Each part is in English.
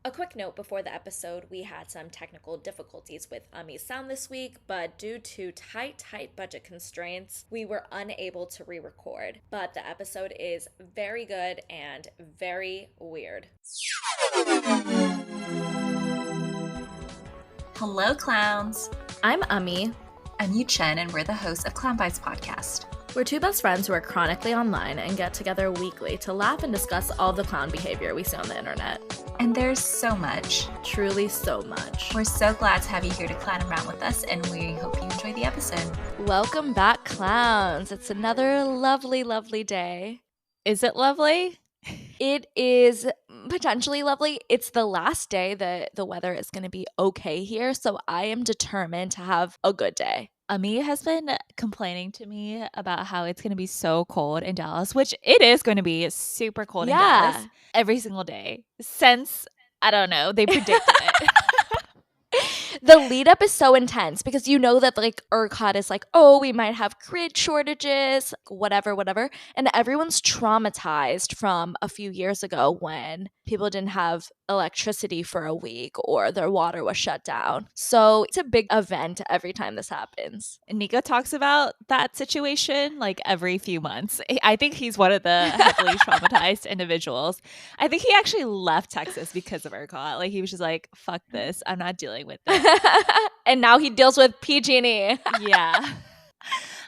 A quick note before the episode, we had some technical difficulties with Umi's sound this week, but due to tight budget constraints, we were unable to re record. But the episode is very good and very weird. Hello, clowns. I'm Umi. I'm Yu Chen, and we're the hosts of Clown Bites Podcast. We're two best friends who are chronically online and get together weekly to laugh and discuss all the clown behavior we see on the internet. And there's so much. Truly so much. We're so glad to have you here to clown around with us, and we hope you enjoy the episode. Welcome back, clowns. It's another lovely, lovely day. Is it lovely? It is potentially lovely. It's the last day that the weather is going to be okay here, so I am determined to have a good day. Ami has been complaining to me about how it's going to be so cold in Dallas, which it is going to be super cold in Dallas every single day since, I don't know, they predicted it. The lead up is so intense because you know that like ERCOT is like, oh, we might have grid shortages, whatever. And everyone's traumatized from a few years ago when people didn't have electricity for a week or their water was shut down. So it's a big event every time this happens. Nico talks about that situation like every few months. I think he's one of the heavily traumatized individuals. I think he actually left Texas because of ERCOT. Like he was just like, fuck this. I'm not dealing with this. And now he deals with PG&E. Yeah.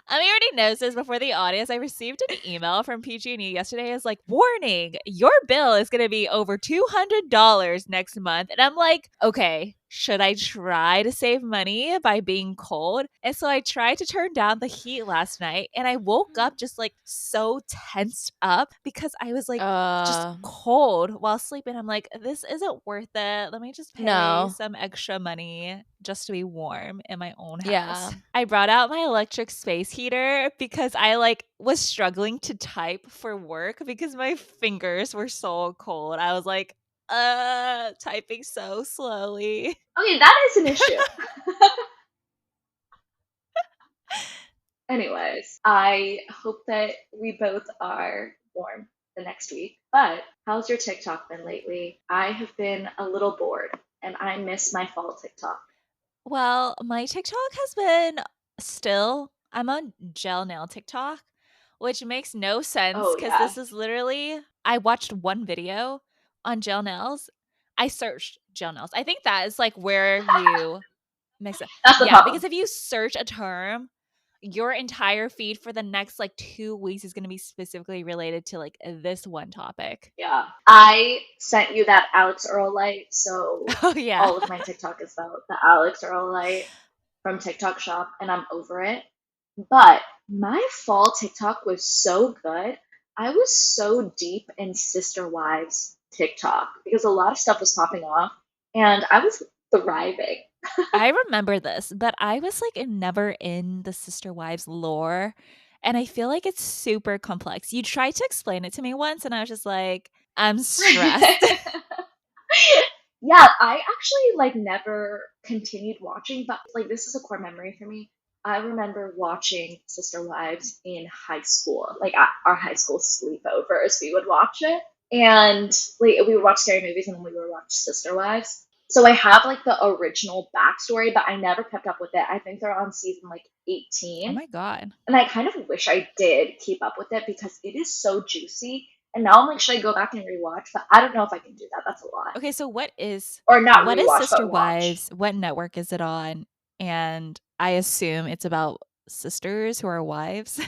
I already knows this before the audience. I received an email from PG&E yesterday. It's like, warning, your bill is going to be over $200 next month. And I'm like, okay, should I try to save money by being cold? And so I tried to turn down the heat last night, and I woke up just like so tensed up because I was like just cold while sleeping. I'm like, this isn't worth it. Let me just pay some extra money just to be warm in my own house. Yeah. I brought out my electric space heater because I like was struggling to type for work because my fingers were so cold. I was like, typing so slowly. Okay, that is an issue. Anyways, I hope that we both are warm the next week. But how's your TikTok been lately? I have been a little bored, and I miss my fall TikTok. Well, my TikTok has been I'm on gel nail TikTok, which makes no sense because this is literally, I watched one video on gel nails. I searched gel nails. I think that is like where you mix it. That's the problem. Because if you search a term, your entire feed for the next like 2 weeks is going to be specifically related to like this one topic. Yeah. I sent you that Alex Earl light, so all of my TikTok is about the Alex Earl light from TikTok Shop, and I'm over it. But my fall TikTok was so good. I was so deep in Sister Wives TikTok because a lot of stuff was popping off, and I was thriving. I remember this, but I was like never in the Sister Wives lore, and I feel like it's super complex. You tried to explain it to me once, and I was just like, I'm stressed. Yeah, I actually like never continued watching, but like this is a core memory for me. I remember watching Sister Wives in high school, like at our high school sleepovers. We would watch it, and like we would watch scary movies, and then we would watch Sister Wives. So I have like the original backstory, but I never kept up with it. I think they're on season like 18. Oh my God. And I kind of wish I did keep up with it because it is so juicy. And now I'm like, should I go back and rewatch? But I don't know if I can do that. That's a lot. Okay, so what is Sister Wives? What network is it on? And I assume it's about sisters who are wives.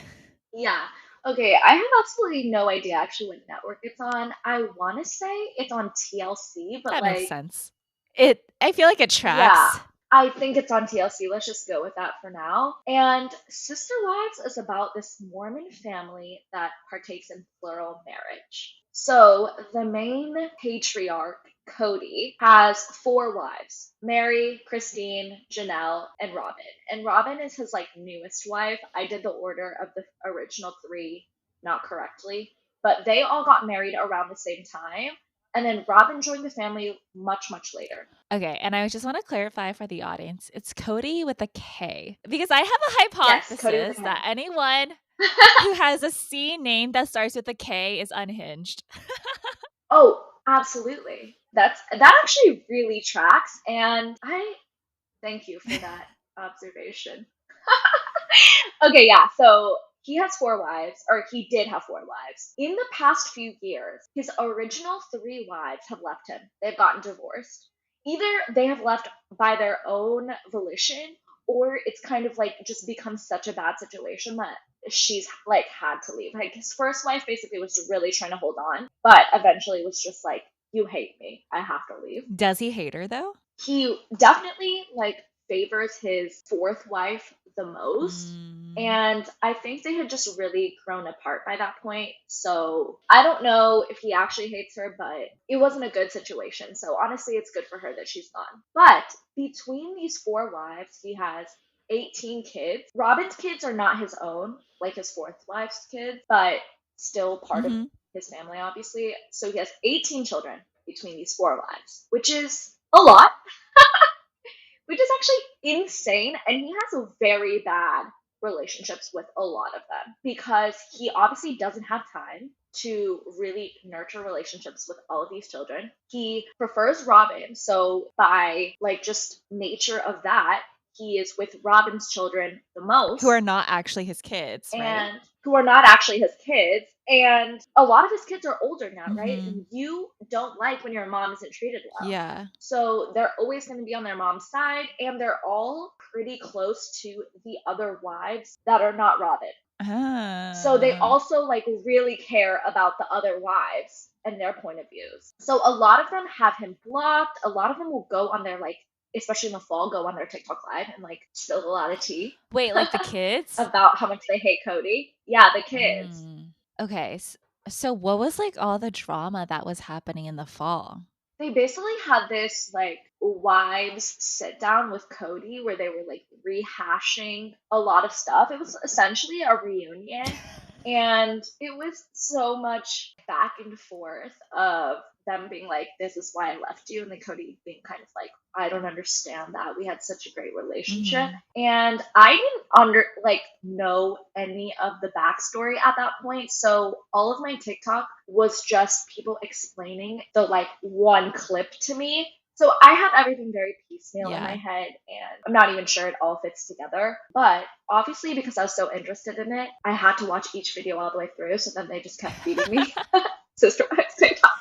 Yeah. Okay, I have absolutely no idea actually what network it's on. I want to say it's on TLC, but that like makes sense. I feel like it tracks. Yeah, I think it's on TLC. Let's just go with that for now. And Sister Wives is about this Mormon family that partakes in plural marriage. So the main patriarch, Cody, has 4 wives: Mary, Christine, Janelle, and Robin. And Robin is his like newest wife. I did the order of the original 3 not correctly, but they all got married around the same time. And then Robin joined the family much later. Okay, and I just want to clarify for the audience, it's Cody with a K. Because I have a hypothesis that anyone who has a C name that starts with a K is unhinged. Oh, absolutely. that actually really tracks, and I thank you for that observation. Okay, yeah. So he has four wives, or he did have four wives. In the past few years, his original three wives have left him. They've gotten divorced. Either they have left by their own volition, or it's kind of like just become such a bad situation that she's like had to leave. Like his first wife basically was really trying to hold on, but eventually was just like, you hate me. I have to leave. Does he hate her though? He definitely like favors his fourth wife the most. Mm. And I think they had just really grown apart by that point. So I don't know if he actually hates her, but it wasn't a good situation. So honestly, it's good for her that she's gone. But between these four wives, he has 18 kids. Robin's kids are not his own, like his fourth wife's kids, but still part of Mhm. his family, obviously. So he has 18 children between these four wives, which is a lot, which is actually insane. And he has a very bad relationships with a lot of them because he obviously doesn't have time to really nurture relationships with all of these children. He prefers Robin, so by like just nature of that, he is with Robin's children the most, Who are not actually his kids, right? and who are not actually his kids. And a lot of his kids are older now, right? Mhm. And you don't like when your mom isn't treated well. Yeah. So they're always going to be on their mom's side, and they're all pretty close to the other wives that are not Robin. So they Ah. also like really care about the other wives and their point of views. So a lot of them have him blocked. A lot of them will go on their like, especially in the fall, go on their TikTok live and like spill a lot of tea Wait, like the kids? about how much they hate Cody. Yeah, the kids. Mm. Okay. So what was like all the drama that was happening in the fall? They basically had this like wives sit down with Cody where they were like rehashing a lot of stuff. It was essentially a reunion, and it was so much back and forth of them being like, this is why I left you, and then Cody being kind of like, I don't understand that. We had such a great relationship. Mhm. And I didn't know any of the backstory at that point. So all of my TikTok was just people explaining the like one clip to me. So I have everything very piecemeal in my Yeah. head, and I'm not even sure it all fits together. But obviously, because I was so interested in it, I had to watch each video all the way through. So then they just kept feeding me Sister Wives TikTok.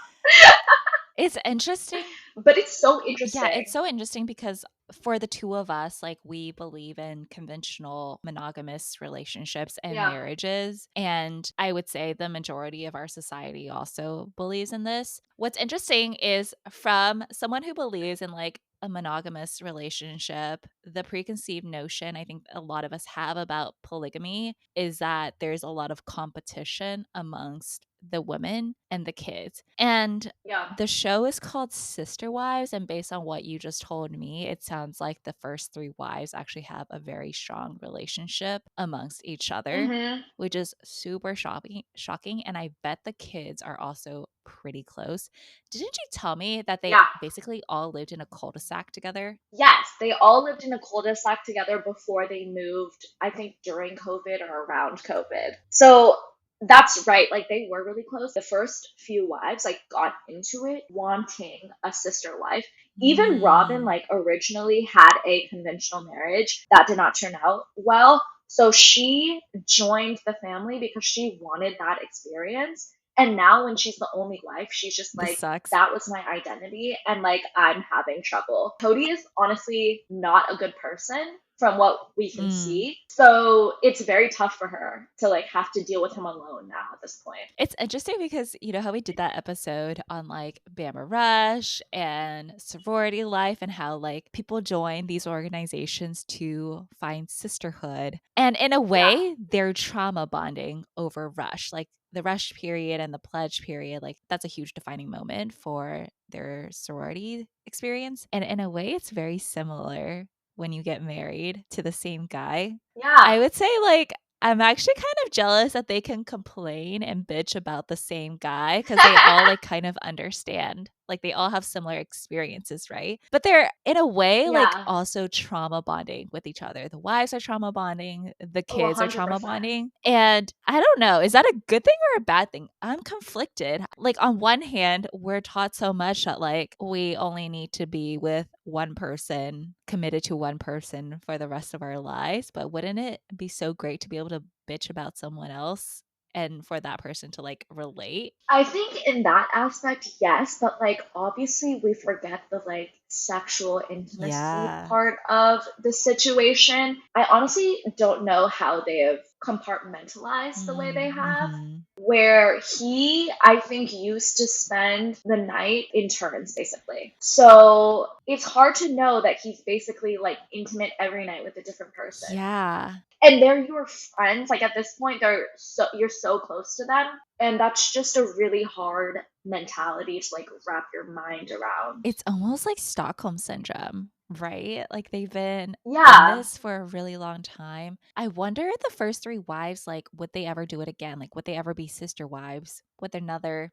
It's interesting. But it's so Yeah, interesting. it's so interesting because for the two of us, like we believe in conventional monogamous relationships and Yeah. marriages. And I would say the majority of our society also believes in this. What's interesting is from someone who believes in like a monogamous relationship, the preconceived notion I think a lot of us have about polygamy is that there's a lot of competition amongst the women and the kids. And Yeah. the show is called Sister Wives, and based on what you just told me, it sounds like the first three wives actually have a very strong relationship amongst each other, Mm-hmm. which is super shocking. And I bet the kids are also pretty close. Didn't you tell me that they Yeah. basically all lived in a cul-de-sac together? Yes, they all lived in a cul-de-sac together before they moved, I think during COVID or around COVID. So that's right, like they were really close. The first few wives like got into it wanting a sister wife. Even Robin Mm. like originally had a conventional marriage that did not turn out well. So she joined the family because she wanted that experience. And now when she's the only wife, she's just This like, sucks. that was my identity, and like I'm having trouble. Cody is honestly not a good person from what we can see. So it's very tough for her to like have to deal with him alone now at this point. It's interesting because you know how we did that episode on like Bama Rush and sorority life and how like people join these organizations to find sisterhood. And in a Yeah. way, they're trauma bonding over Rush. Like the Rush period and the pledge period, like that's a huge defining moment for their sorority experience. And in a way, it's very similar when you get married to the same guy. Yeah. I would say like I'm actually kind of jealous that they can complain and bitch about the same guy because they all like kind of understand. Like they all have similar experiences, right? But they're in a way like Yeah. also trauma bonding with each other. The wives are trauma bonding, the Oh, kids are trauma 100%. bonding. And I don't know, is that a good thing or a bad thing? I'm conflicted. Like on one hand, we're taught so much that like we only need to be with one person, committed to one person for the rest of our lives. But wouldn't it be so great to be able to bitch about someone else and for that person to like relate? I think in that aspect, yes, but like obviously we forget the like sexual intimacy Yeah. part of the situation. I honestly don't know how they have compartmentalized the way they have. Mm-hmm. Where he, I think, used to spend the night in turns, basically. So it's hard to know that he's basically like intimate every night with a different person. Yeah. And they're your friends. Like at this point, you're so close to them, and that's just a really hard mentality to like wrap your mind around. It's almost like Stockholm syndrome, right? Like they've been in Yeah. this for a really long time. I wonder if the first three wives, like, would they ever do it again? Like, would they ever be sister wives with another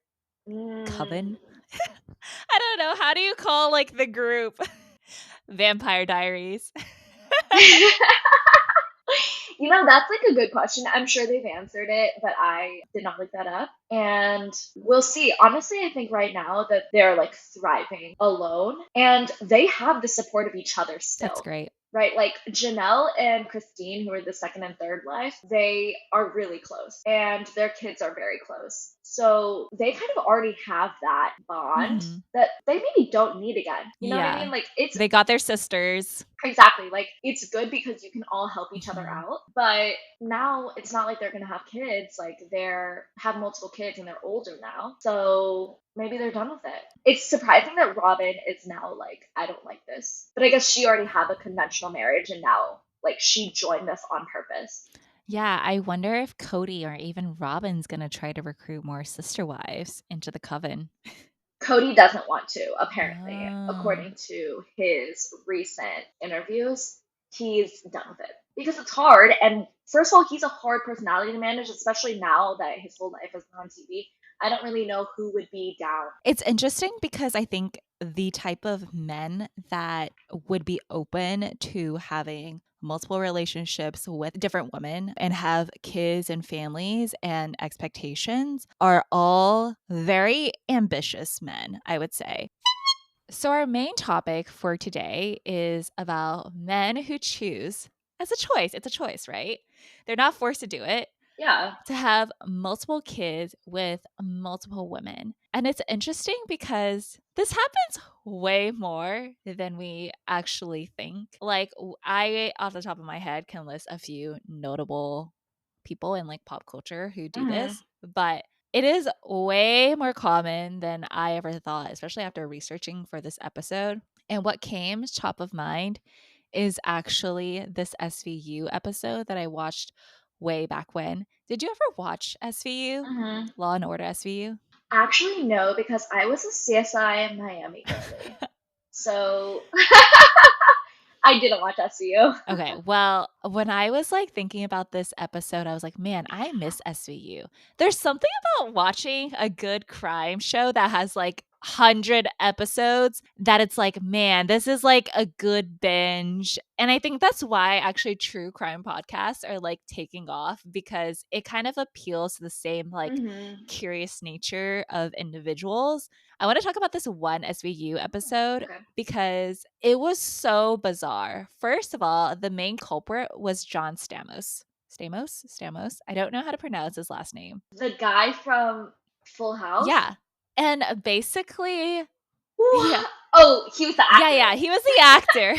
Mm. coven? I don't know. How do you call like the group? Vampire Diaries. You know, that's like a good question. I'm sure they've answered it, but I did not look that up. And we'll see. Honestly, I think right now that they're like thriving alone and they have the support of each other That's still. great. Right? Like Janelle and Christine, who are the second and third wife, they are really close and their kids are very close. So they kind of already have that bond Hmm. that they maybe don't need again. You know what I Yeah. mean? Like it's They got their sisters. exactly like it's good because you can all help each other Mhm. out. But now it's not like they're gonna have kids. Like they're have multiple kids and they're older now. So maybe they're done with it. It's surprising that Robin is now like, I don't like this. But I guess she already had a conventional marriage and now like she joined this on purpose. Yeah, I wonder if Cody or even Robin's gonna try to recruit more sister wives into the coven. Cody doesn't want to, apparently, Oh. according to his recent interviews. He's done with it because it's hard. And first of all, he's a hard personality to manage, especially now that his whole life has been on TV. I don't really know who would be down. It's interesting because I think the type of men that would be open to having multiple relationships with different women and have kids and families and expectations are all very ambitious men, I would say. So, our main topic for today is about men who choose as a choice. It's a choice, right? They're not forced to do it, Yeah. to have multiple kids with multiple women. And it's interesting because this happens way more than we actually think. Like, I, off the top of my head, can list a few notable people in like pop culture who do Hmm. this, but it is way more common than I ever thought, especially after researching for this episode. And what came top of mind is actually this SVU episode that I watched way back when. Did you ever watch SVU? Hmm. Law and Order SVU? Actually, no, because I was a CSI Miami girly. So I didn't watch SVU. Okay, well, when I was like thinking about this episode, I was like, man, I miss SVU. There's something about watching a good crime show that has like 100 episodes that it's like, man, this is like a good binge. And I think that's why actually true crime podcasts are like taking off because it kind of appeals to the same like Hmm. curious nature of individuals. I want to talk about this one SVU episode Okay. because it was so bizarre. First of all, the main culprit was John Stamos. Stamos? I don't know how to pronounce his last name. The guy from Full House. Yeah. And basically, yeah. What? Oh, he was the Yeah, actor. yeah, he was the actor.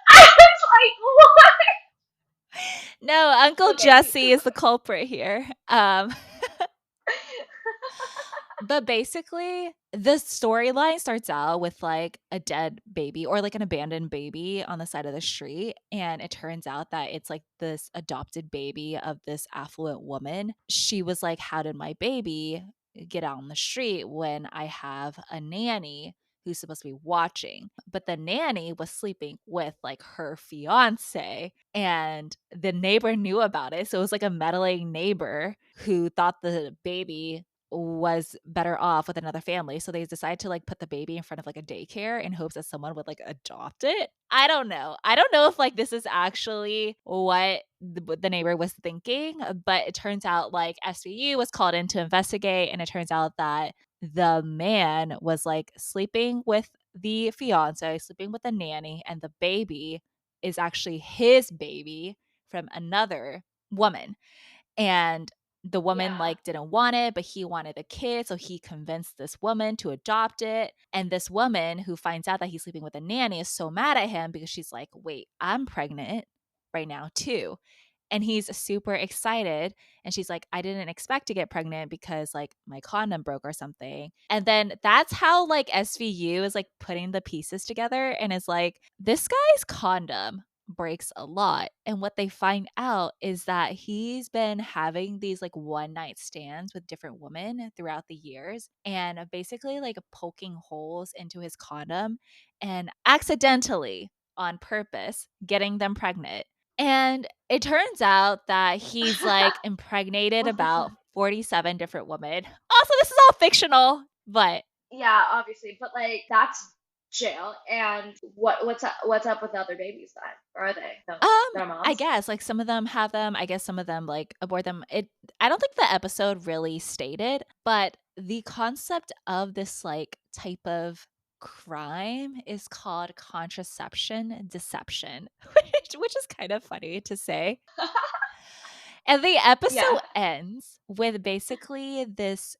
I was like, No, Uncle what? Okay. Jesse is the culprit here. But basically, the storyline starts out with like a dead baby or like an abandoned baby on the side of the street. And it turns out that it's like this adopted baby of this affluent woman. She was like, how did my baby get out on the street when I have a nanny who's supposed to be watching? But the nanny was sleeping with like her fiance, and the neighbor knew about it. So it was like a meddling neighbor who thought the baby was better off with another family. So they decided to like put the baby in front of like a daycare in hopes that someone would like adopt it. I don't know. I don't know if like this is actually what the neighbor was thinking, but it turns out like SVU was called in to investigate, and it turns out that the man was like sleeping with the fiance, sleeping with the nanny, and the baby is actually his baby from another woman. And the woman Yeah. like didn't want it, but he wanted a kid, so he convinced this woman to adopt it. And this woman who finds out that he's sleeping with a nanny is so mad at him because she's like, wait, I'm pregnant right now too. And he's super excited, and she's like, I didn't expect to get pregnant because like my condom broke or something. And then that's how like SVU is like putting the pieces together and is like, this guy's condom breaks a lot. And what they find out is that he's been having these like one night stands with different women throughout the years, and basically like poking holes into his condom and accidentally, on purpose, getting them pregnant. And it turns out that he's like impregnated What the about fuck? 47 different women. Also, this is all fictional, but Yeah, obviously, but like that's jail. And what's up with the other babies then? Or are they? No, their I moms? guess like some of them have them. I guess some of them like abort them. I don't think the episode really stated, but the concept of this like type of crime is called contraception deception, which is kind of funny to say. And the Yeah. episode ends with basically this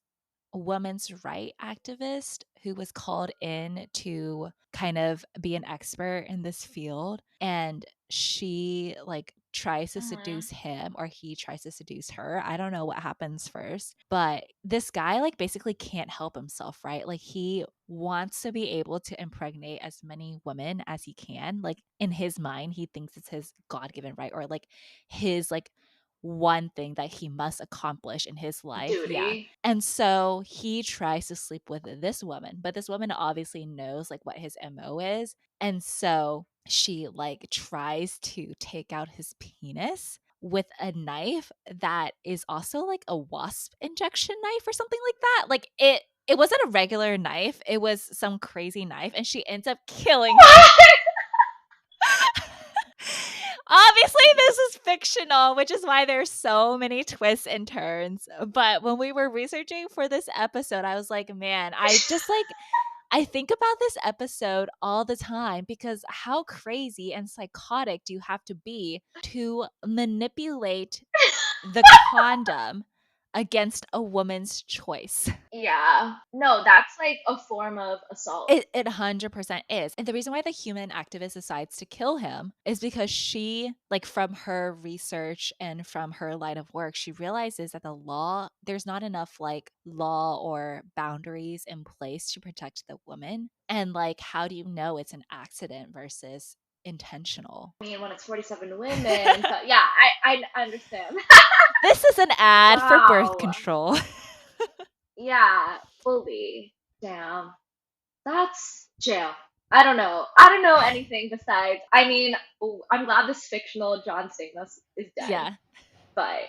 women's right activist who was called in to kind of be an expert in this field, and she like tries to Hmm. seduce him, or he tries to seduce her. I don't know what happens first, but this guy like basically can't help himself, right? Like he wants to be able to impregnate as many women as he can. Like in his mind he thinks it's his god-given right, or like his like one thing that he must accomplish in his life. Yeah. Duty. And so he tries to sleep with this woman, but this woman obviously knows like what his MO is. And so she like tries to take out his penis with a knife that is also like a wasp injection knife or something like that. Like it wasn't a regular knife, it was some crazy knife, and she ends up killing him. What? Obviously, this is fictional, which is why there's so many twists and turns. But when we were researching for this episode, I was like, man, I think about this episode all the time, because how crazy and psychotic do you have to be to manipulate the condom against a woman's choice? Yeah. No, that's like a form of assault. It 100% is. And the reason why the human activist decides to kill him is because she, like, from her research and from her line of work, she realizes that there's not enough, like, law or boundaries in place to protect the woman. And, like, how do you know it's an accident versus intentional? I mean, when it's 47 women, but yeah, I understand. This is an ad for birth Wow. control. Yeah, fully. Damn. That's jail. I don't know. I don't know anything besides. I mean, I'm glad this fictional John Stamos is dead, Yeah. but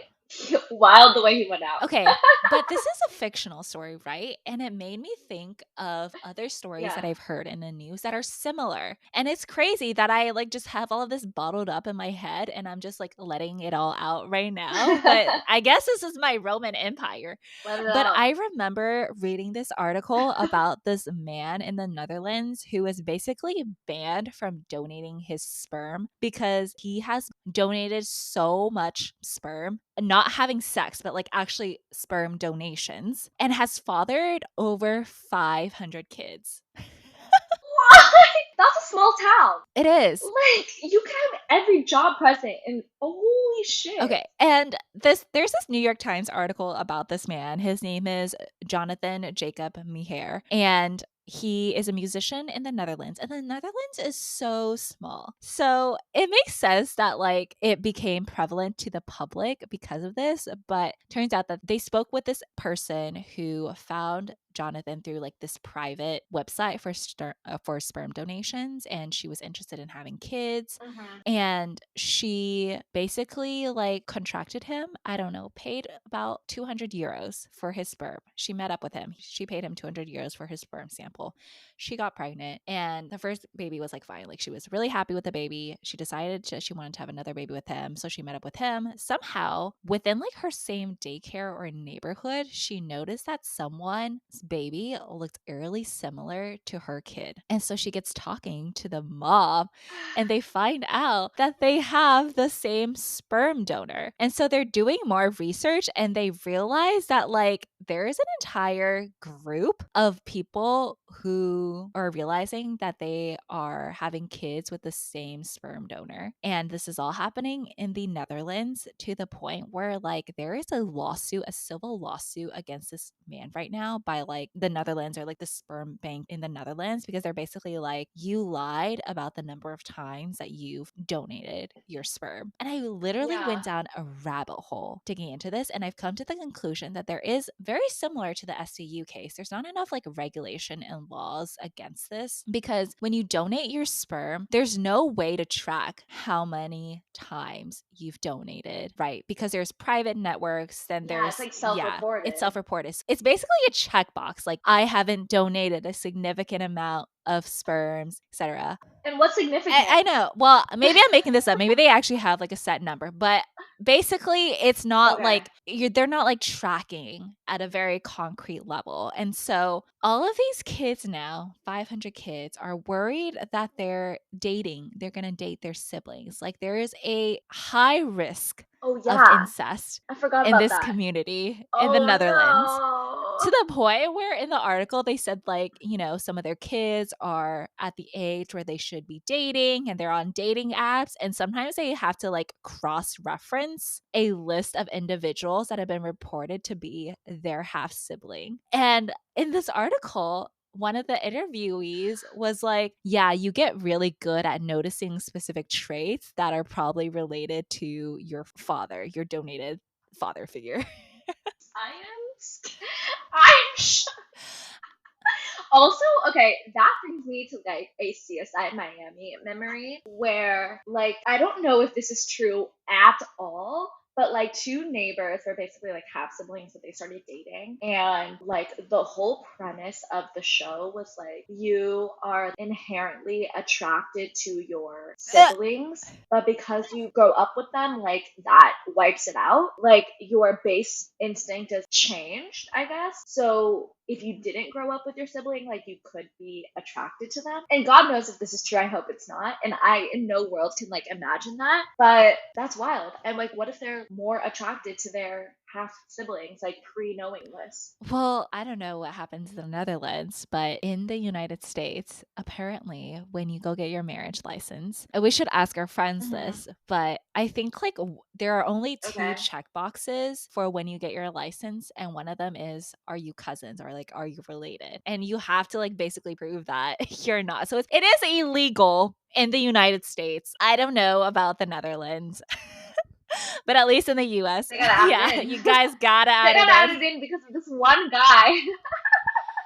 wild the way he went out. Okay, but this is a fictional story, right? And it made me think of other stories that Yeah. I've heard in the news that are similar. And it's crazy that I like just have all of this bottled up in my head and I'm just like letting it all out right now. But I guess this is my Roman Empire. Let it But out. I remember reading this article about this man in the Netherlands who was basically banned from donating his sperm because he has donated so much sperm, not having sex, but like actually sperm donations, and has fathered over 500 kids. What? That's a small town. It is. Like, you can have every job present, and holy shit. Okay, and there's this New York Times article about this man. His name is Jonathan Jacob Meher, and he is a musician in the Netherlands, and the Netherlands is so small. So it makes sense that like it became prevalent to the public because of this, but turns out that they spoke with this person who found Jonathan through like this private website for sperm donations, and she was interested in having kids. Mhm. And she basically like contracted him. I don't know, paid about 200 euros for his sperm. She met up with him. She paid him 200 euros for his sperm sample. She got pregnant, and the first baby was like fine. Like she was really happy with the baby. She decided she wanted to have another baby with him. So she met up with him. Somehow, within like her same daycare or neighborhood, she noticed that someone's baby looked eerily similar to her kid. And so she gets talking to the mom, and they find out that they have the same sperm donor. And so they're doing more research, and they realize that like there is an entire group of people who are realizing that they are having kids with the same sperm donor. And this is all happening in the Netherlands, to the point where like there is a lawsuit, a civil lawsuit against this man right now by like the Netherlands, or like the sperm bank in the Netherlands, because they're basically like, you lied about the number of times that you've donated your sperm. And I literally Yeah. went down a rabbit hole digging into this, and I've come to the conclusion that there is very similar to the SCU case. There's not enough like regulation and laws against this, because when you donate your sperm, there's no way to track how many times you've donated, right? Because there's private networks, then Yeah, it's there's like self-reported. it's self-reported. It's basically a checkbox, like I haven't donated a significant amount of sperms, etc. And what's significant? I know. Well, maybe I'm making this up. Maybe they actually have like a set number, but basically it's not Okay. like they're not like tracking at a very concrete level. And so all of these kids now, 500 kids, are worried that they're going to date their siblings. Like there is a high risk Oh of yeah, incest I forgot in about this that. community in the Netherlands, to Oh the point where in the article they said like, some of their kids are at the age where they should be dating, and they're on dating apps, and sometimes they have to like cross reference a list of individuals that have been reported to be their half sibling. And in this article, one of the interviewees was like, yeah, you get really good at noticing specific traits that are probably related to your father, your donated father figure. I am. I'm. Also, okay, that brings me to like a CSI Miami memory where, like, I don't know if this is true at all, but like two neighbors were basically like half siblings that they started dating. And like the whole premise of the show was like, you are inherently attracted to your siblings, but because you grow up with them, like that wipes it out. Like your base instinct is changed, I guess. So if you didn't grow up with your sibling, like you could be attracted to them. And God knows if this is true. I hope it's not. And I, in no world, can like imagine that. But that's wild. And like, what if they're more attracted to their half siblings, like pre knowing this? Well, I don't know what happens in the Netherlands, but in the United States, apparently, when you go get your marriage license, and we should ask our friends Mhm. this, but I think like there are only two Okay. check boxes for when you get your license, and one of them is, are you cousins, or like are you related? And you have to like basically prove that you're not. So it is illegal in the United States. I don't know about the Netherlands. But at least in the US, They gotta add it yeah, in. you guys gotta They add it gotta add in. it in because of this one guy.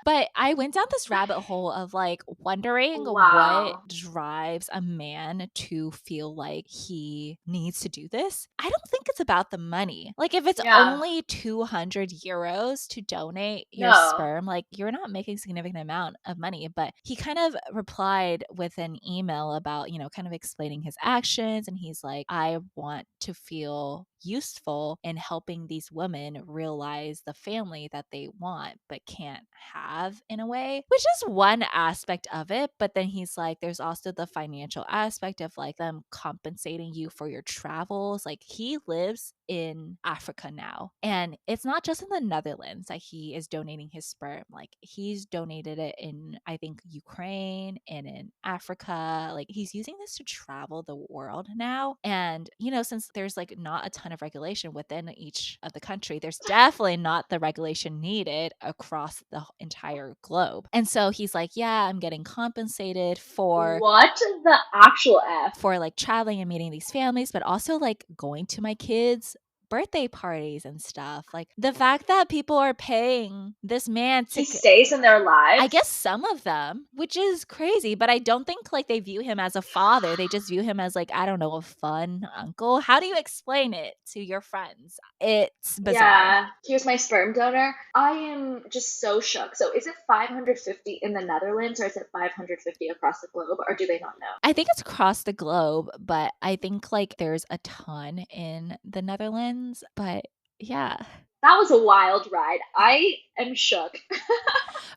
But I went down this rabbit hole of like wondering what Wow. drives a man to feel like he needs to do this. I don't think it's about the money. Like, if it's Yeah. only 200 euros to donate your No. sperm, like, you're not making significant amount of money. But he kind of replied with an email about, kind of explaining his actions. And he's like, I want to feel useful in helping these women realize the family that they want but can't have, in a way, which is one aspect of it. But then he's like, there's also the financial aspect of like them compensating you for your travels. Like he lives in Africa now. And it's not just in the Netherlands that he is donating his sperm. Like he's donated it in, I think, Ukraine and in Africa. Like he's using this to travel the world now. And, you know, since there's like not a ton of regulation within each of the country, there's definitely not the regulation needed across the entire globe. And so he's like, yeah, I'm getting compensated for What the actual F? for like traveling and meeting these families, but also like going to my kids' birthday parties and stuff. Like the fact that people are paying this man to He stays in their lives? I guess some of them, which is crazy, but I don't think like they view him as a father. They just view him as like, I don't know, a fun uncle. How do you explain it to your friends? It's bizarre. Yeah. Here's my sperm donor. I am just so shook. So is it 550 in the Netherlands or is it 550 across the globe, or do they not know? I think it's across the globe, but I think like there's a ton in the Netherlands. But yeah. That was a wild ride. I am shook.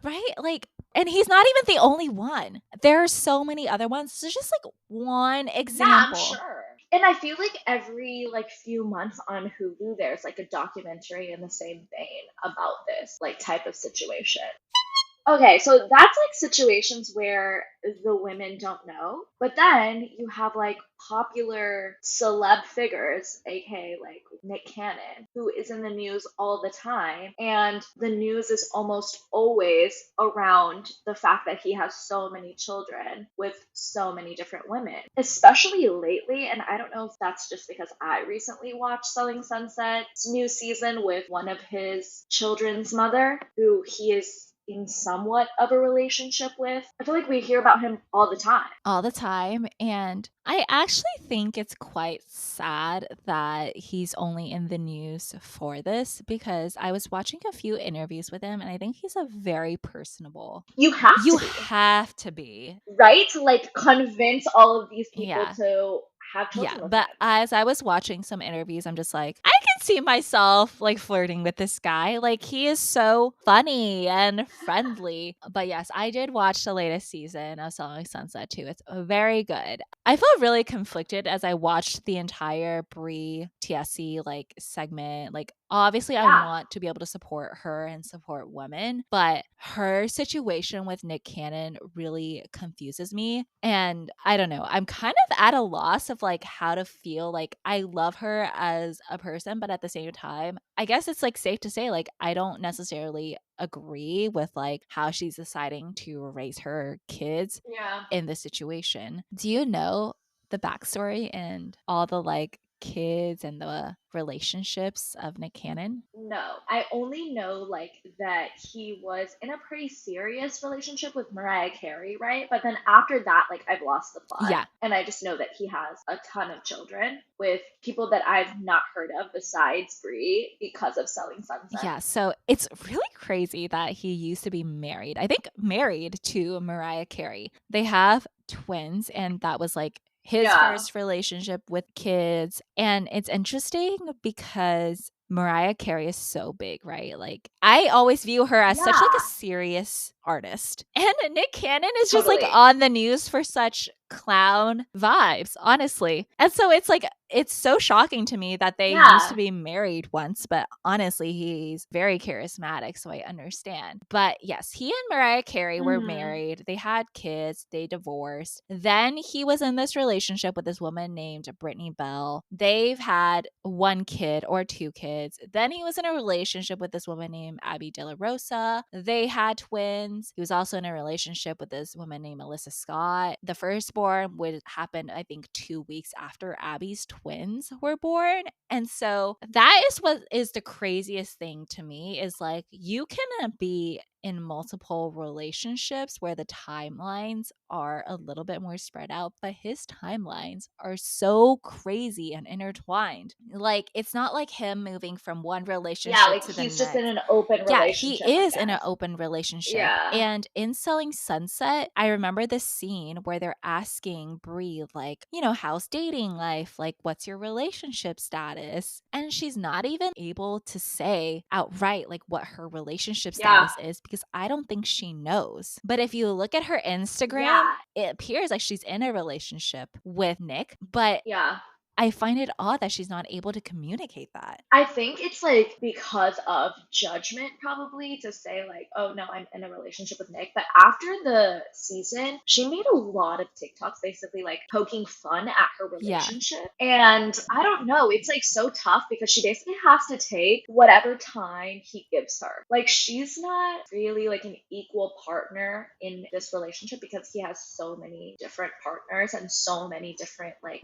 Right? Like, and he's not even the only one. There are so many other ones. It's just like one example. Yeah, I'm sure. And I feel like every like few months on Hulu, there's like a documentary in the same vein about this like type of situation. Okay, so that's like situations where the women don't know, but then you have like popular celeb figures, aka like Nick Cannon, who is in the news all the time, and the news is almost always around the fact that he has so many children with so many different women, especially lately. And I don't know if that's just because I recently watched Selling Sunset's new season with one of his children's mother, who he is in somewhat of a relationship with. I feel like we hear about him all the time. All the time. And I actually think it's quite sad that he's only in the news for this, because I was watching a few interviews with him and I think he's a very personable. You have You to be, have to be. right? To like convince all of these people Yeah. to have children Yeah, with but him. as I was watching some interviews, I'm just like, I can see myself like flirting with this guy. Like he is so funny and friendly. But yes, I did watch the latest season of Selling Sunset too. It's very good. I felt really conflicted as I watched the entire Brie TSC like segment. Like obviously I Yeah. want to be able to support her and support women, but her situation with Nick Cannon really confuses me. And I don't know, I'm kind of at a loss of like how to feel. Like I love her as a person, but at the same time, I guess it's like safe to say like I don't necessarily agree with like how she's deciding to raise her kids Yeah. in this situation. Do you know the backstory and all the like kids and the relationships of Nick Cannon? No, I only know like that he was in a pretty serious relationship with Mariah Carey, right? But then after that, like I've lost the plot. Yeah. And I just know that he has a ton of children with people that I've not heard of besides Brie because of Selling Sunset. Yeah, so it's really crazy that he used to be married. I think married to Mariah Carey. They have twins, and that was like his Yeah. first relationship with kids. And it's interesting because Mariah Carey is so big, right? Like I always view her as such like Yeah. a serious artist. And Nick Cannon is just Totally. like on the news for such clown vibes, honestly. And so it's like it's so shocking to me that they Yeah. used to be married once, but honestly, he's very charismatic, so I understand. But yes, he and Mariah Carey were Mhm. married. They had kids, they divorced. Then he was in this relationship with this woman named Brittany Bell. They've had one kid or two kids. Then he was in a relationship with this woman named Abby De La Rosa. They had twins. He was also in a relationship with this woman named Melissa Scott. The firstborn would happen, I think, 2 weeks after Abby's twins were born. And so that is what is the craziest thing to me, is like you can be in multiple relationships where the timelines are a little bit more spread out, but his timelines are so crazy and intertwined. Like it's not like him moving from one relationship Yeah, like to the he's next. just in an open Yeah, relationship. he I is in an guess. open relationship. Yeah. And in Selling Sunset, I remember this scene where they're asking Brie, like, you know, how's dating life? Like, what's your relationship status? And she's not even able to say outright, like, what her relationship Yeah. status is, because I don't think she knows. But if you look at her Instagram, Yeah. it appears like she's in a relationship with Nick, but Yeah. I find it odd that she's not able to communicate that. I think it's like because of judgment, probably to say, like, oh no, I'm in a relationship with Nick. But after the season, she made a lot of TikToks basically like poking fun at her Yeah. relationship. And I don't know, it's like so tough because she basically has to take whatever time he gives her. Like, she's not really like an equal partner in this relationship because he has so many different partners and so many different like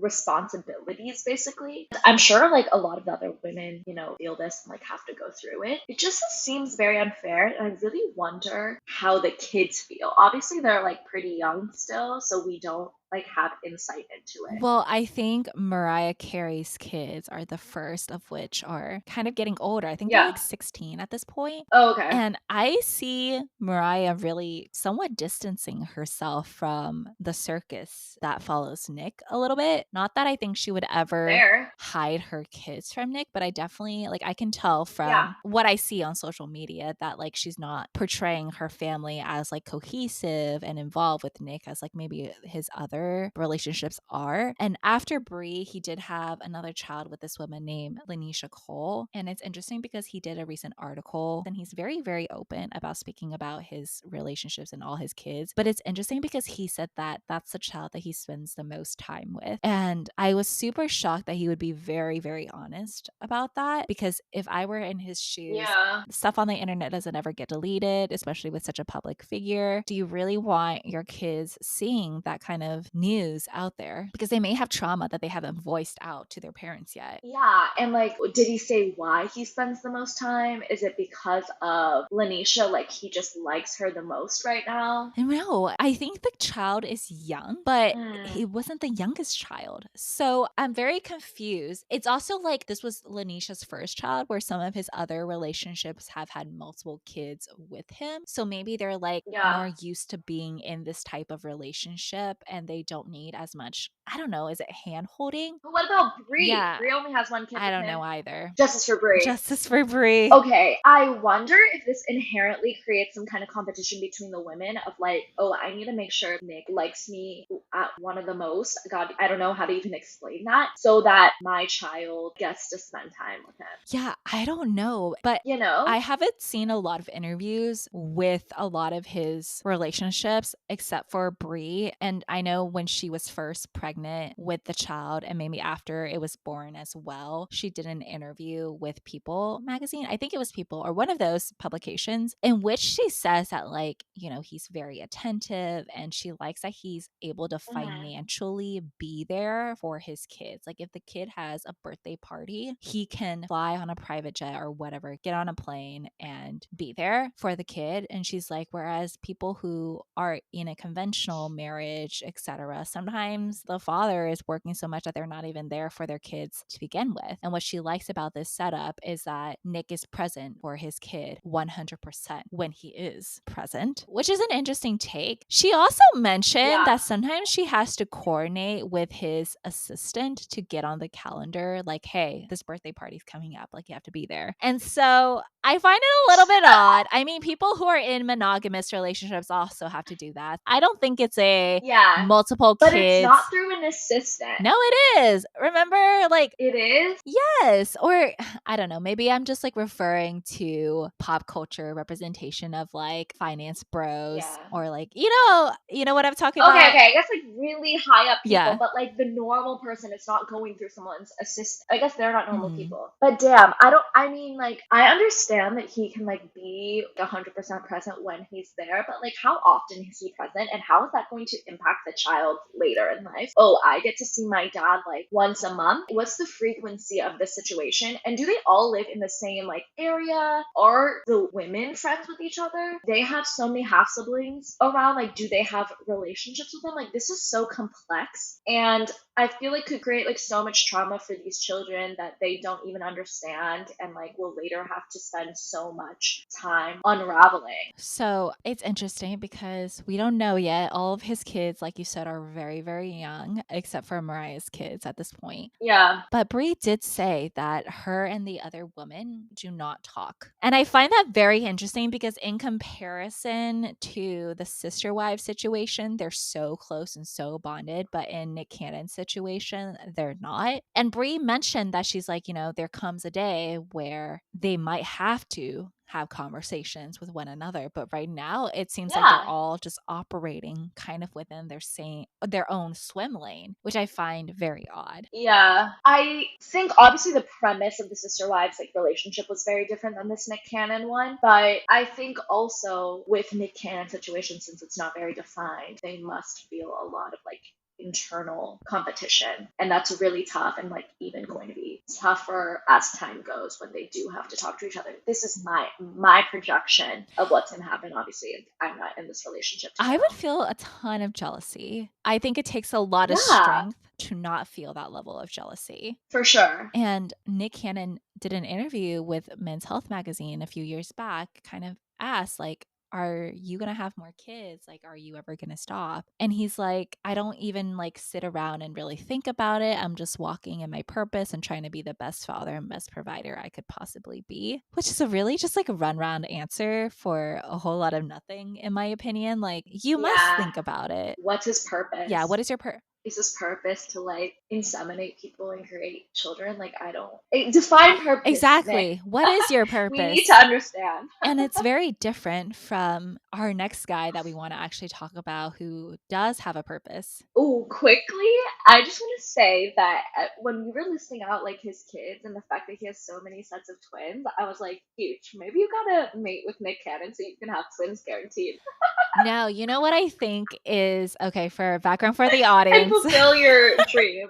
responsibilities, basically. I'm sure like a lot of the other women, feel this and like have to go through it. It just seems very unfair. And I really wonder how the kids feel. Obviously, they're like pretty young still, so we don't like have insight into it. Well, I think Mariah Carey's kids are the first of which are kind of getting older. I think they're like Yeah. 16 at this point. Oh, okay. And I see Mariah really somewhat distancing herself from the circus that follows Nick a little bit. Not that I think she would ever Fair. hide her kids from Nick, but I definitely like I can tell Yeah. from what I see on social media that like she's not portraying her family as like cohesive and involved with Nick as like maybe his other relationships are. And after Brie, he did have another child with this woman named Lanisha Cole. And it's interesting because he did a recent article and he's very, very open about speaking about his relationships and all his kids. But it's interesting because he said that that's the child that he spends the most time with. And I was super shocked that he would be very, very honest about that because if I were in his shoes, Yeah. stuff on the internet doesn't ever get deleted, especially with such a public figure. Do you really want your kids seeing that kind of news out there? Because they may have trauma that they haven't voiced out to their parents yet. Yeah, and like, did he say why he spends the most time? Is it because of Lanisha? Like, he just likes her the most right now? No, I think the child is young, but he Mm, wasn't the youngest child. So I'm very confused. It's also like this was Lanisha's first child, where some of his other relationships have had multiple kids with him. So maybe they're like yeah. more used to being in this type of relationship and they don't need as much. I don't know. Is it hand holding? But what about Brie? Yeah, Brie only has one kid I with don't him. know either. Justice for Brie. Justice for Brie. Okay, I wonder if this inherently creates some kind of competition between the women of like, oh, I need to make sure Nick likes me at one of the most. God, I don't know how to even explain that, so that my child gets to spend time with him. Yeah, I don't know, but You know? I haven't seen a lot of interviews with a lot of his relationships except for Brie. And I know when she was first pregnant with the child and maybe after it was born as well, she did an interview with People magazine. I think it was People or one of those publications in which she says that, like, he's very attentive and she likes that he's able to Mhm. financially be there for his kids. Like, if the kid has a birthday party, he can fly on a private jet or whatever, get on a plane and be there for the kid. And she's like, whereas people who are in a conventional marriage, etc., sometimes the father is working so much that they're not even there for their kids to begin with. And what she likes about this setup is that Nick is present for his kid 100% when he is present, which is an interesting take. She also mentioned Yeah. that sometimes she has to coordinate with his assistant to get on the calendar, like, hey, this birthday party's coming up, like, you have to be there. And so I find it a little bit odd. I mean, people who are in monogamous relationships also have to do that. I don't think it's a Yeah. multiple But it's not kids. through an assistant. No, it is. Remember, like, It is? yes. Or I don't know, maybe I'm just like referring to pop culture representation of like finance bros Yeah. or like, you know what I'm talking Okay, about? okay. I guess like really high up people, Yeah. but like the normal person is not going through someone's assist. I guess they're not normal Mhm. people. But damn, I mean, like, I understand that he can like be 100% present when he's there, but like, how often is he present and how is that going to impact the child later in life? Oh, I get to see my dad like once a month. What's the frequency of this situation? And do they all live in the same like area? Are the women friends with each other? They have so many half siblings around. Like, do they have relationships with them? Like, this is so complex, and I feel like could create like so much trauma for these children that they don't even understand, and like will later have to spend so much time unraveling. So it's interesting because we don't know yet. All of his kids, like you said, are very, very young. everything except for Mariah's kids at this point. Yeah. But Brie did say that her and the other woman do not talk. And I find that very interesting because in comparison to the sister wives situation, they're so close and so bonded. But in Nick Cannon's situation, they're not. And Brie mentioned that she's like, there comes a day where they might have to have conversations with one another, but right now it seems like they're all just operating kind of within their own swim lane, which I find very odd. Yeah. I think obviously the premise of the sister wives like relationship was very different than this Nick Cannon one, but I think also with Nick Cannon's situation, since it's not very defined, they must feel a lot of like internal competition, and that's really tough and like even going to be tougher as time goes when they do have to talk to each other. This is my projection of what's going to happen. Obviously I'm not in this relationship to I know. would feel a ton of jealousy. I think it takes a lot of Yeah, strength to not feel that level of jealousy. for sure. And Nick Cannon did an interview with Men's Health magazine a few years back, kind of asked like, are you going to have more kids? Like, are you ever going to stop? And he's like, I don't even like sit around and really think about it. I'm just walking in my purpose and trying to be the best father and best provider I could possibly be, which is a really just like a run round answer for a whole lot of nothing, in my opinion. Like, you must Yeah. think about it. What's his purpose? Yeah. What is your Is his purpose to like inseminate people and create children? Like, I don't define purpose. Nick. Exactly. What is your We need purpose? to understand. And it's very different from our next guy that we want to actually talk about who does have a purpose. Oh, quickly, I just want to say that when we were listing out like his kids and the fact that he has so many sets of twins, I was like, huge. Maybe you gotta mate with Nick Cannon so you can have twins guaranteed No, you know what I think is okay for background for the and audience. fulfill your dream.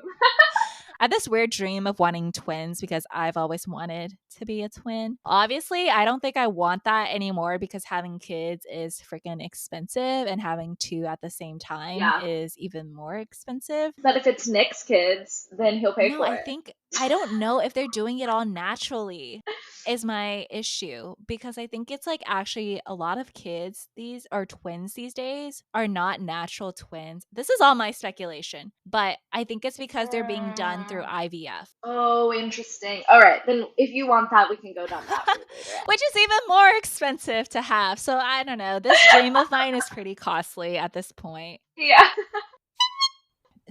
I have this weird dream of wanting twins because I've always wanted to be a twin. Obviously, I don't think I want that anymore because having kids is freaking expensive and having two at the same time Yeah. is even more expensive. But if it's Nick's kids, then he'll pay No, for I it. think I don't know if they're doing it all naturally is my issue because I think it's like actually a lot of kids these are twins these days are not natural twins. This is all my speculation, but I think it's because they're being done through IVF. Oh, interesting. All right, then if you want that, we can go down that route later. Which is even more expensive to have. So I don't know. This dream of mine is pretty costly at this point. Yeah.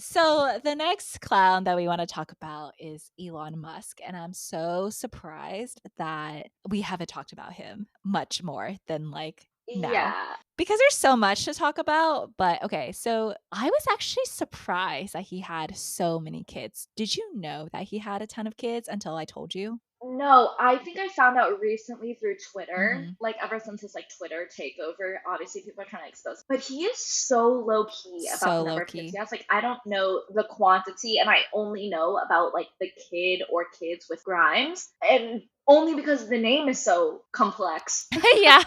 So the next clown that we want to talk about is Elon Musk. And I'm so surprised that we haven't talked about him much more than like now. Yeah. Because there's so much to talk about. But okay, so I was actually surprised that he had so many kids. Did you know that he had a ton of kids until I told you? No, I think I found out recently through Twitter, Mhm. like ever since his like Twitter takeover, obviously people are trying to expose him. But he is so low key about So the number of low-key. kids he has. Like I don't know the quantity and I only know about like the kid or kids with Grimes. And only because the name is so complex. Yeah.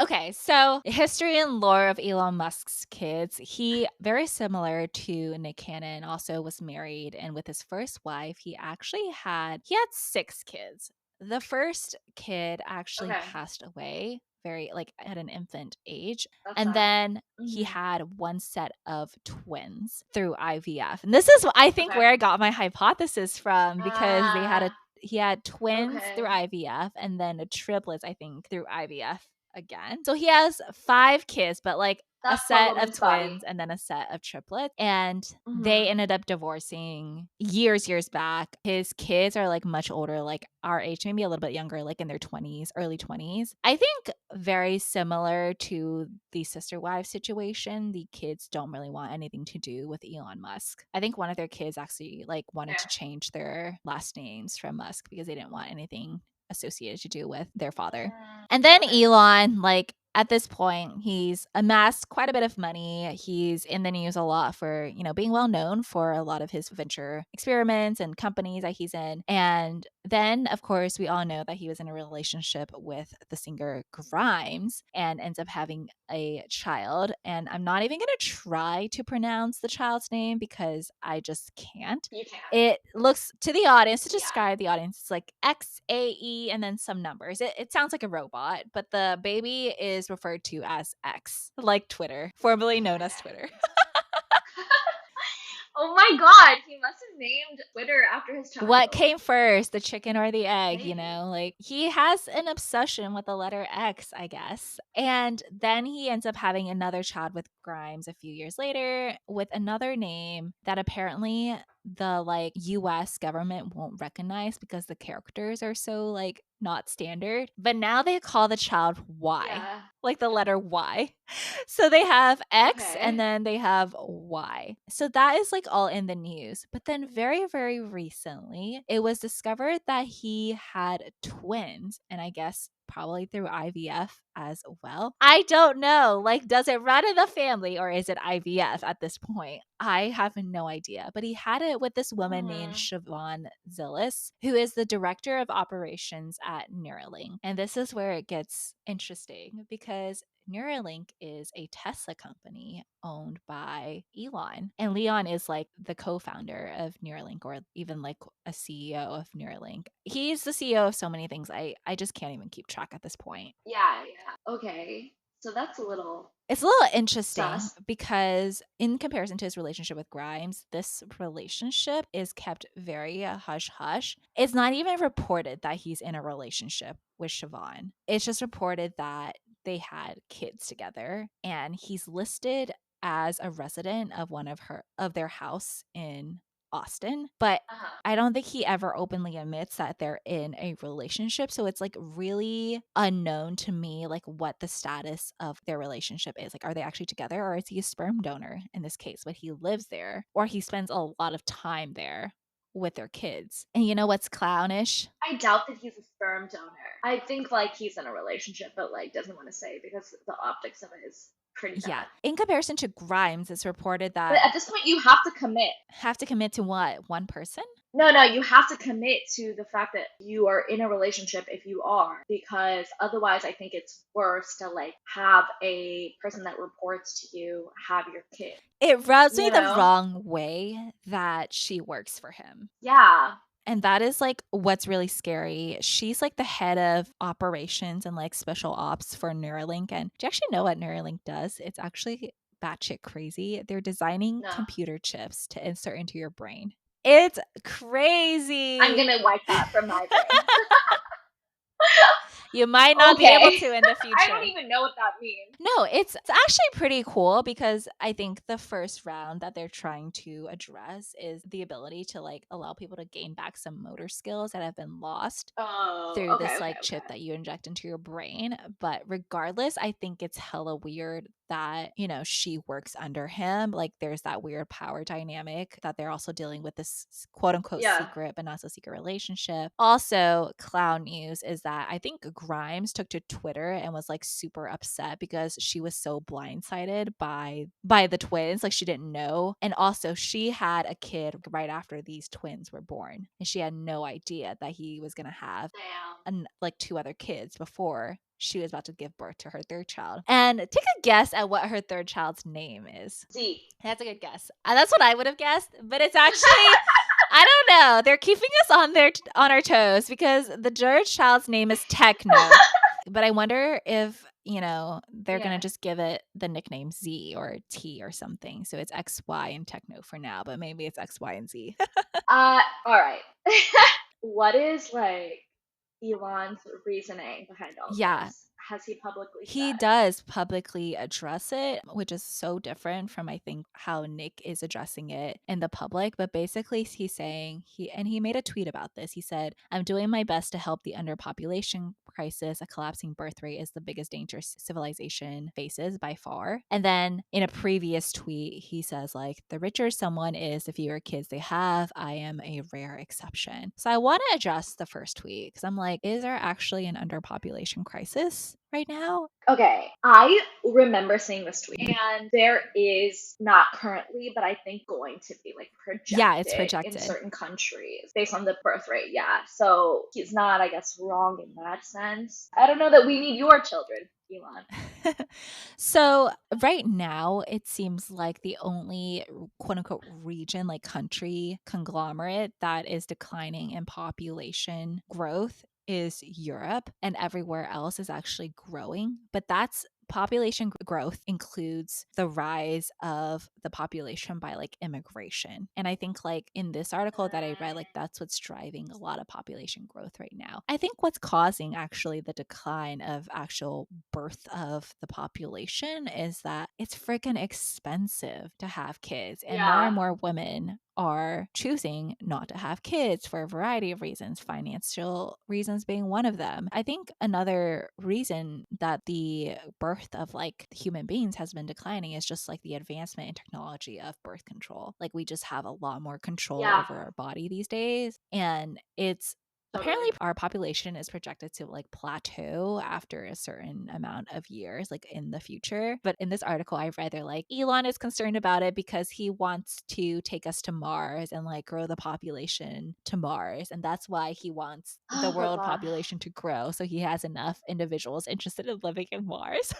Okay, so history and lore of Elon Musk's kids. He, very similar to Nick Cannon, also was married, and with his first wife, he had 6 kids. The first kid actually Okay. passed away very like at an infant age. That's And sad. then he Mhm. had one set of twins through IVF. And this is I think Okay. where I got my hypothesis from because he had twins through Okay. IVF and then triplets, I think, through IVF again. So he has 5 kids, but like a That poor set of woman's twins body. and then a set of triplets. And Mhm. they ended up divorcing years back. His kids are like much older, like our age, maybe a little bit younger, like in their 20s, early 20s. I think very similar to the sister wife situation. The kids don't really want anything to do with Elon Musk. I think one of their kids actually like wanted to change their last names from Musk because they didn't want anything associated to do with their father. And then Okay. Elon, like at this point, he's amassed quite a bit of money. He's in the news a lot for, being well known for a lot of his venture experiments and companies that he's in. And then, of course, we all know that he was in a relationship with the singer Grimes and ends up having a child. And I'm not even going to try to pronounce the child's name because I just can't. You can. It looks to the audience, to Yeah. describe the audience, it's like XAE and then some numbers. It sounds like a robot, but the baby is referred to as X, like Twitter, formerly known as Twitter. Oh my god, he must have named Twitter after his child. What came first, the chicken or the egg, Maybe. you know? Like, he has an obsession with the letter X, I guess. And then he ends up having another child with Grimes a few years later with another name that apparently the like US government won't recognize because the characters are so like not standard. But now they call the child Y, Yeah. like the letter Y. So they have X and Okay. then they have Y. So that is like all in the news. But then very, very recently, it was discovered that he had twins. And I guess probably through IVF as well. I don't know. Like, does it run in the family or is it IVF at this point? I have no idea. But he had it with this woman named Siobhan Zillis, who is the director of operations at Neuralink. And this is where it gets interesting because Neuralink is a Tesla company owned by Elon. And Leon is like the co founder of Neuralink or even like a CEO of Neuralink. He's the CEO of so many things. I just can't even keep track at this point. Yeah, yeah. Okay. So that's a little It's a little interesting sus. because, in comparison to his relationship with Grimes, this relationship is kept very hush hush. It's not even reported that he's in a relationship with Siobhan. It's just reported that they had kids together, and he's listed as a resident of their house in Austin, but Uh-huh. I don't think he ever openly admits that they're in a relationship. So it's like really unknown to me, like what the status of their relationship is. Like, are they actually together or is he a sperm donor in this case? But he lives there or he spends a lot of time there with their kids. And you know what's clownish? I doubt that he's a sperm donor. I think like he's in a relationship, but like doesn't want to say because the optics of it is pretty Yeah. bad. In comparison to Grimes, it's reported But that at this point, you have to commit. have to commit to what? One person? No, no, you have to commit to the fact that you are in a relationship if you are, because otherwise, I think it's worse to like have a person that reports to you have your kid. It rubs me You the know? wrong way that she works for him. Yeah. And that is like what's really scary. She's like the head of operations and like special ops for Neuralink. And do you actually know what Neuralink does? It's actually batshit crazy. They're designing No. computer chips to insert into your brain. It's I'm crazy. gonna wipe that from my brain. You might not be able Okay. to in the future. I don't even know what that means. No, it's actually pretty cool because I think the first round that they're trying to address is the ability to like allow people to gain back some motor skills that have been lost Oh, through okay, this okay, like chip okay. that you inject into your brain. But regardless, I think it's hella weird that, you know, she works under him. Like there's that weird power dynamic that they're also dealing with this quote unquote Yeah. secret, but not so secret relationship. Also, clown news is that I think Grimes took to Twitter and was like super upset because she was so blindsided by the twins. Like she didn't know. And also she had a kid right after these twins were born. And she had no idea that he was gonna have Damn. like two other kids before she was about to give birth to her third child. And take a guess at what her third child's name is. Z. That's a good guess. That's what I would have guessed, but it's actually I don't know. They're keeping us on our toes because the third child's name is Techno. But I wonder if, you know, they're going Yeah. to just give it the nickname Z or T or something. So it's XY and Techno for now, but maybe it's XY and Z. All right. What is like Elon's reasoning behind all Yeah. this? Has he publicly He said? does publicly address it, which is so different from I think how Nick is addressing it in the public. But basically, he's saying he made a tweet about this. He said, "I'm doing my best to help the underpopulation crisis. A collapsing birth rate is the biggest danger civilization faces by far." And then in a previous tweet, he says like, "The richer someone is, the fewer kids they have. I am a rare exception." So I want to address the first tweet because I'm like, is there actually an underpopulation crisis right now? Okay, I remember seeing this tweet, and there is not currently, but I think going to be like projected, Yeah, it's in projected. certain countries based on the birth rate. Yeah, so he's not, I guess, wrong in that sense. I don't know that we need your children, Elon. So right now, it seems like the only quote unquote region, like country conglomerate that is declining in population growth is Europe, and everywhere else is actually growing. But that's population growth includes the rise of the population by like immigration. And I think like in this article that I read, like that's what's driving a lot of population growth right now. I think what's causing actually the decline of actual birth of the population is that it's freaking expensive to have kids, and Yeah. more women are choosing not to have kids for a variety of reasons, financial reasons being one of them. I think another reason that the birth of like human beings has been declining is just like the advancement in technology of birth control. Like we just have a lot more control Yeah. over our body these days, and it's apparently Totally. our population is projected to like plateau after a certain amount of years, like in the future. But in this article I read, they're like, Elon is concerned about it because he wants to take us to Mars and like grow the population to Mars. And that's why he wants the Oh world God. population to grow, so he has enough individuals interested in living in Mars.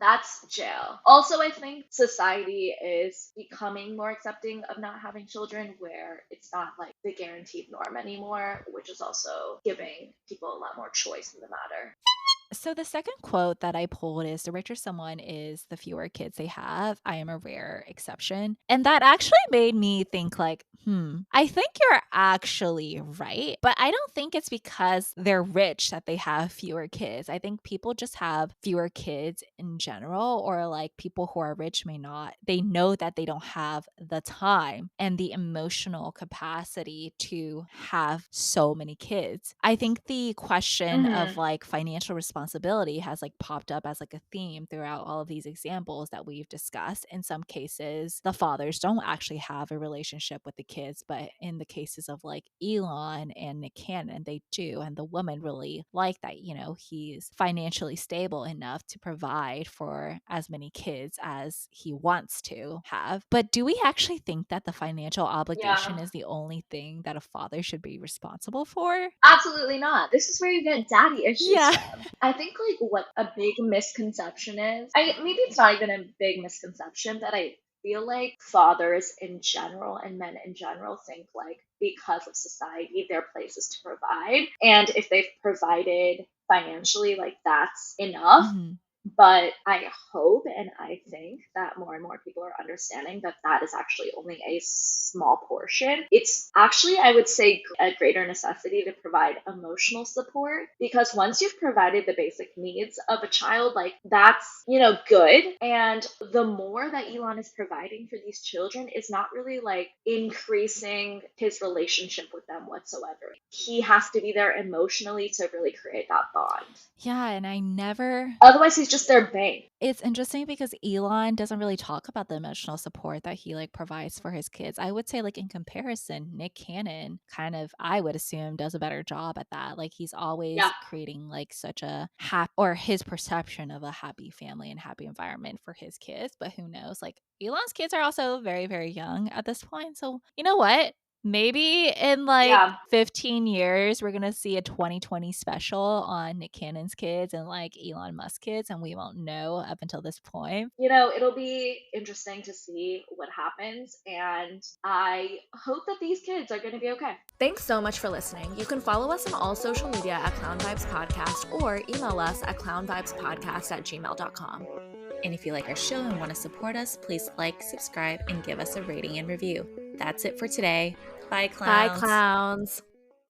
That's jail. Also, I think society is becoming more accepting of not having children, where it's not like the guaranteed norm anymore, which is also giving people a lot more choice in the matter. So the second quote that I pulled is, the richer someone is, the fewer kids they have. I am a rare exception. And that actually made me think like, I think you're actually right. But I don't think it's because they're rich that they have fewer kids. I think people just have fewer kids in general, or like people who are rich may not. They know that they don't have the time and the emotional capacity to have so many kids. I think the question of Hmm. like financial responsibility has like popped up as like a theme throughout all of these examples that we've discussed. In some cases, the fathers don't actually have a relationship with the kids, but in the cases of like Elon and Nick Cannon, they do. And the woman really like that, you know, he's financially stable enough to provide for as many kids as he wants to have. But do we actually think that the financial obligation Yeah. is the only thing that a father should be responsible for? Absolutely not. This is where you get daddy issues Yeah. from. I think like what a big misconception is, I maybe it's not even a big misconception, but I feel like fathers in general and men in general think like because of society, their place is to provide. And if they've provided financially, like that's enough. Mhm. But I hope and I think that more and more people are understanding that that is actually only a small portion. It's actually, I would say, a greater necessity to provide emotional support, because once you've provided the basic needs of a child, like that's, good. And the more that Elon is providing for these children is not really like increasing his relationship with them whatsoever. He has to be there emotionally to really create that bond. Yeah, and I never Otherwise, he's just their bane. it's interesting because Elon doesn't really talk about the emotional support that he like provides for his kids. I would say like in comparison, Nick Cannon kind of, I would assume, does a better job at that. Like he's Yeah. always creating like such a happy, or his perception of a happy family and happy environment for his kids. But who knows? Like Elon's kids are also very, very young at this point. So you know what? Maybe in like Yeah. 15 years, we're going to see a 2020 special on Nick Cannon's kids and like Elon Musk kids, and we won't know up until this point. It'll be interesting to see what happens. And I hope that these kids are going to be okay. Thanks so much for listening. You can follow us on all social media at Clown Vibes Podcast, or email us at clownvibespodcast@gmail.com. And if you like our show and want to support us, please like, subscribe, and give us a rating and review. That's it for today. Bye, clowns. Bye, clowns.